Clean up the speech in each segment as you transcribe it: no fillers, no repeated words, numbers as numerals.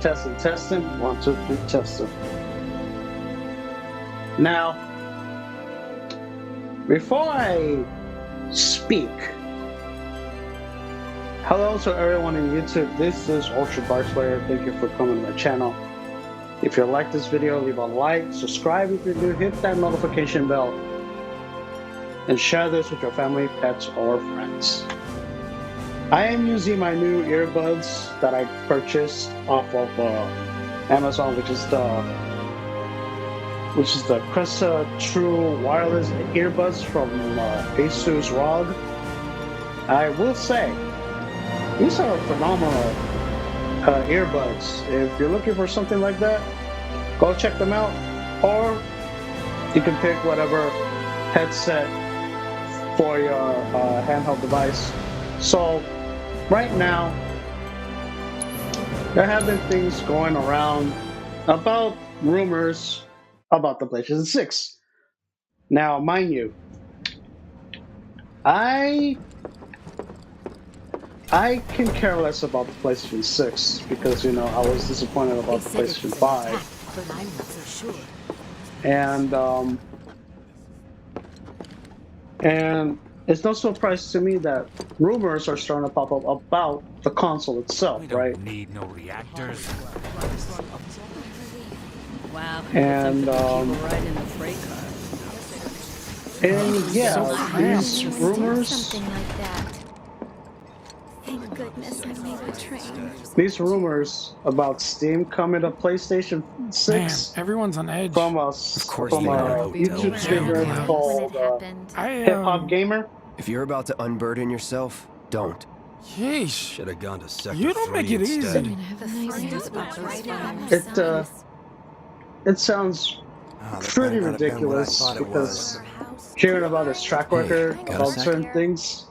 Testing, testing. 1, 2, 3, testing. Now, before I speak, hello to everyone on YouTube. This is Ultra Dark Slayer. Thank you for coming to my channel. If you like this video, leave a like, subscribe if you're new, hit that notification bell, and share this with your family, pets, or friends. I am using my new earbuds that I purchased off of Amazon, which is the Cresta True Wireless earbuds from Asus ROG. I will say, these are phenomenal earbuds. If you're looking for something like that, go check them out, or you can pick whatever headset for your handheld device. So right now, there have been things going around about rumors about the PlayStation 6. Now, mind you, I can care less about the PlayStation 6 because, you know, I was disappointed about the PlayStation 5. But I'm not so sure. And it's no surprise to me that rumors are starting to pop up about the console itself, right? We don't need no reactors. Wow. And right in the freight car. and yeah, these rumors. Something like that. Thank goodness I made the train. These rumors about Steam coming to PlayStation 6 Man, everyone's on edge. from a YouTube streamer called Hip Hop Gamer. If you're about to unburden yourself, don't. Yeesh. Should have gone to sector You don't 3 make it instead. easy. It sounds pretty ridiculous because hearing about his track record, about certain things,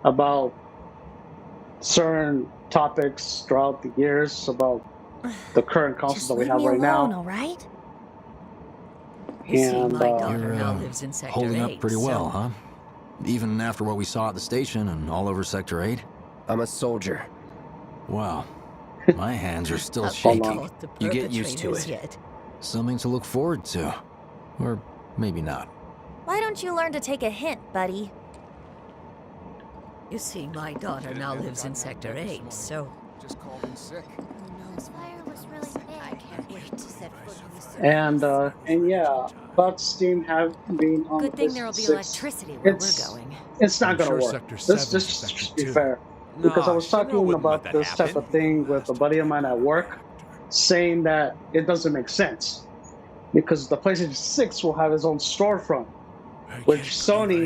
about certain topics throughout the years, about the current consoles that we have right now. All right? And You're Holding up pretty well, huh? Even after what we saw at the station and all over Sector 8? I'm a soldier. Wow. My hands are still shaking. You get used to it. Something to look forward to. Or maybe not. Why don't you learn to take a hint, buddy? You see, my daughter now lives in Sector 8, so... Just called in sick. This fire was really big. I can't wait to set foot in the surface. and yeah, about Steam have been on Good the thing there will be 6. electricity where It's- we're going. It's not I'm gonna sure work. Sector Let's 7 is just Sector be 2. fair. Because I was Nah, talking wouldn't about let that this type happen. of thing with a buddy of mine at work, saying that it doesn't make sense because the PlayStation 6 will have its own storefront, which Sony,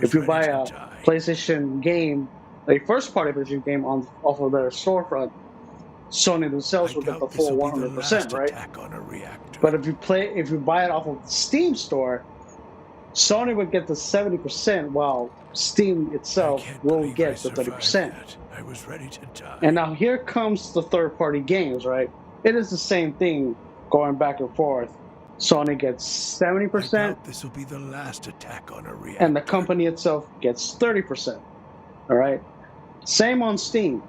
if you buy a PlayStation game, a first-party PlayStation game off of their storefront, Sony themselves will get the full 100%, right? But if you buy it off of the Steam store, Sony would get the 70%, while Steam itself will get the 30%. I was ready to die. And now here comes the third-party games, right? It is the same thing going back and forth. Sony gets 70%, This will be the last attack on a reactor. and the company itself gets 30%. All right? Same on Steam.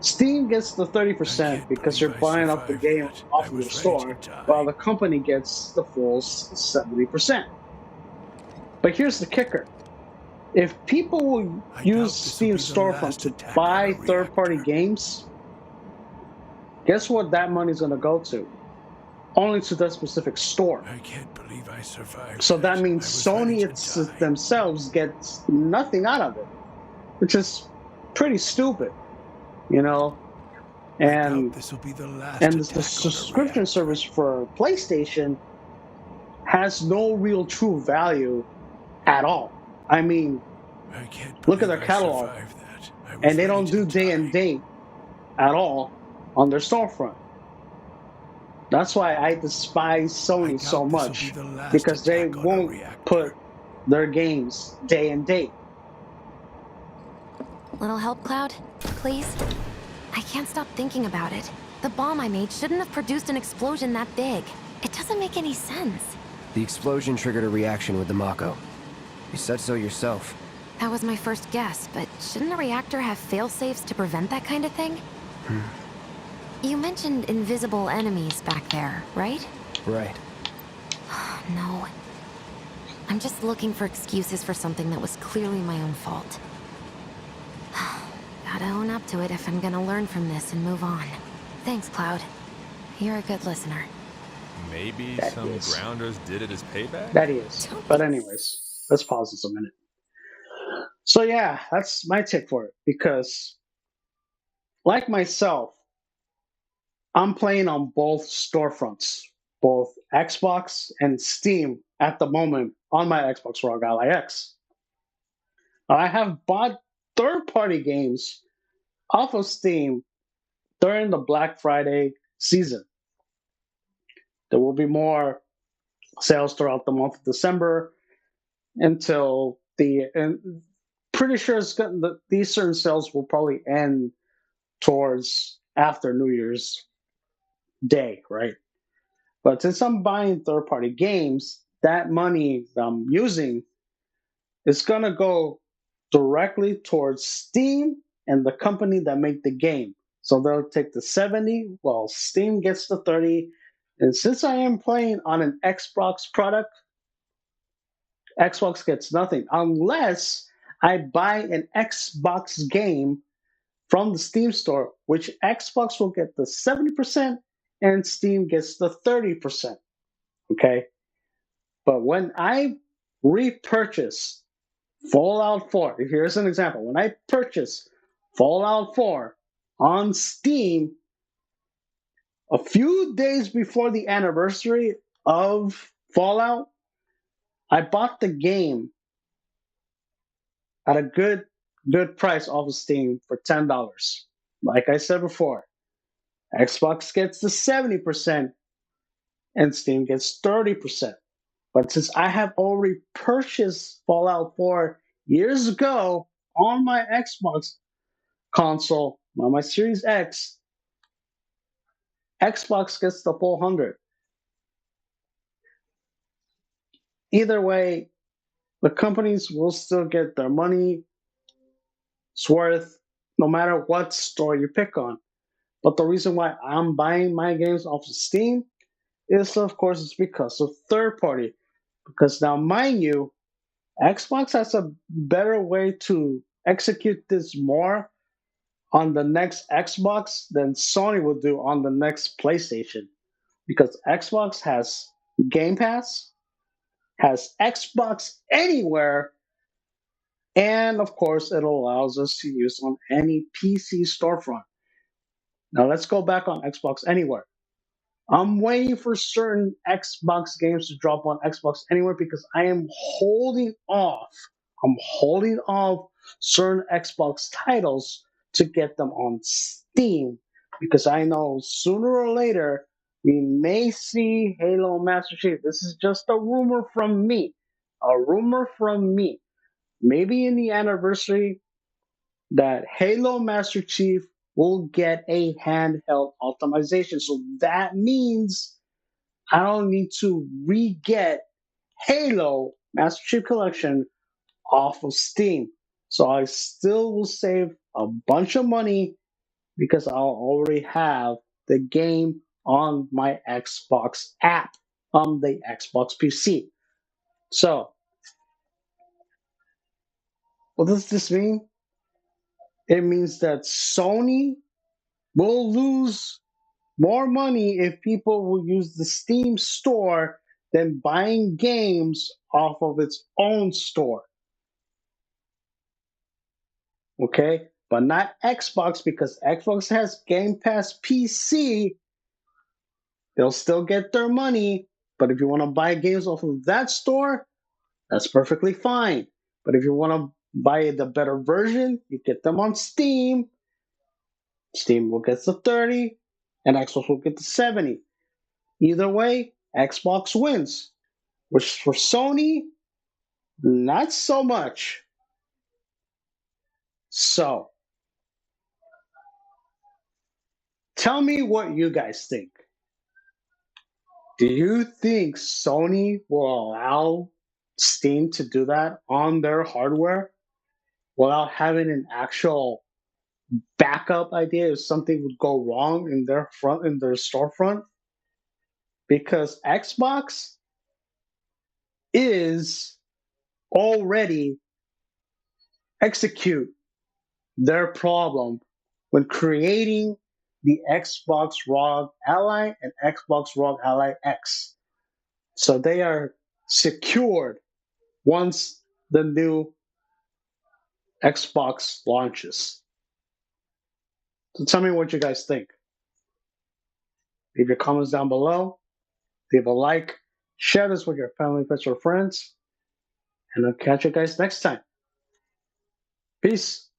Steam gets the 30% because you're buying up the game off of the store, while the company gets the full 70%. But here's the kicker. If people will use Steam storefront to buy third-party games, guess what that money's going to go to? Only to that specific store. I can't believe I survived. So that means Sony themselves gets nothing out of it, which is pretty stupid, you know? And this will be the last the subscription service for PlayStation has no real true value at all. I mean, look at their catalog, and they don't do day and date at all on their storefront. That's why I despise Sony so much, because they won't put their games day and date. Little help, Cloud? Please? I can't stop thinking about it. The bomb I made shouldn't have produced an explosion that big. It doesn't make any sense. The explosion triggered a reaction with the Mako. You said so yourself. That was my first guess, but shouldn't a reactor have fail-safes to prevent that kind of thing? You mentioned invisible enemies back there, right? Right. No. I'm just looking for excuses for something that was clearly my own fault. Gotta own up to it if I'm gonna learn from this and move on. Thanks, Cloud. You're a good listener. Maybe That some is. grounders did it as payback? That is. But anyways, let's pause this a minute. So yeah, that's my take for it. Because like myself, I'm playing on both storefronts, both Xbox and Steam at the moment on my Xbox Raw Ally X. I have bought third-party games off of Steam during the Black Friday season. There will be more sales throughout the month of December until and pretty sure these certain sales will probably end towards after New Year's Day, right? But since I'm buying third-party games, that money that I'm using is gonna go directly towards Steam and the company that make the game. So they'll take the 70, while Steam gets the 30. And since I am playing on an Xbox product, Xbox gets nothing unless I buy an Xbox game from the Steam store, which Xbox will get the 70% and Steam gets the 30%. Okay? But when I repurchase Fallout 4, here's an example. When I purchase Fallout 4 on Steam a few days before the anniversary of Fallout, I bought the game at a good price off of Steam for $10. Like I said before, Xbox gets the 70% and Steam gets 30%. But since I have already purchased Fallout 4 years ago on my Xbox console, on my Series X, Xbox gets the full 100. Either way, the companies will still get their money's worth no matter what store you pick on. But the reason why I'm buying my games off of Steam is, of course, it's because of third party. Because now, mind you, Xbox has a better way to execute this more on the next Xbox than Sony will do on the next PlayStation. Because Xbox has Game Pass, has Xbox Anywhere, and of course, it allows us to use on any PC storefront. Now, let's go back on Xbox Anywhere. I'm waiting for certain Xbox games to drop on Xbox Anywhere because I am holding off. I'm holding off certain Xbox titles to get them on Steam because I know sooner or later we may see Halo Master Chief. This is just a rumor from me. A rumor from me. Maybe in the anniversary that Halo Master Chief will get a handheld optimization. So that means I don't need to re-get Halo Master Chief Collection off of Steam. So I still will save a bunch of money because I'll already have the game on my Xbox app on the Xbox PC. So, what does this mean? It means that Sony will lose more money if people will use the Steam store than buying games off of its own store. Okay? But not Xbox because Xbox has Game Pass PC. They'll still get their money. But if you want to buy games off of that store, that's perfectly fine. But if you want to buy the better version, you get them on Steam. Steam will get the 30 and Xbox will get the 70. Either way, Xbox wins. Which for Sony, not so much. So, tell me what you guys think. Do you think Sony will allow Steam to do that on their hardware without having an actual backup idea if something would go wrong in their storefront, because Xbox is already execute their problem when creating the Xbox ROG Ally and Xbox ROG Ally X. So they are secured once the new Xbox launches. So tell me what you guys think. Leave your comments down below. Leave a like. Share this with your family, pets, or friends. And I'll catch you guys next time. Peace.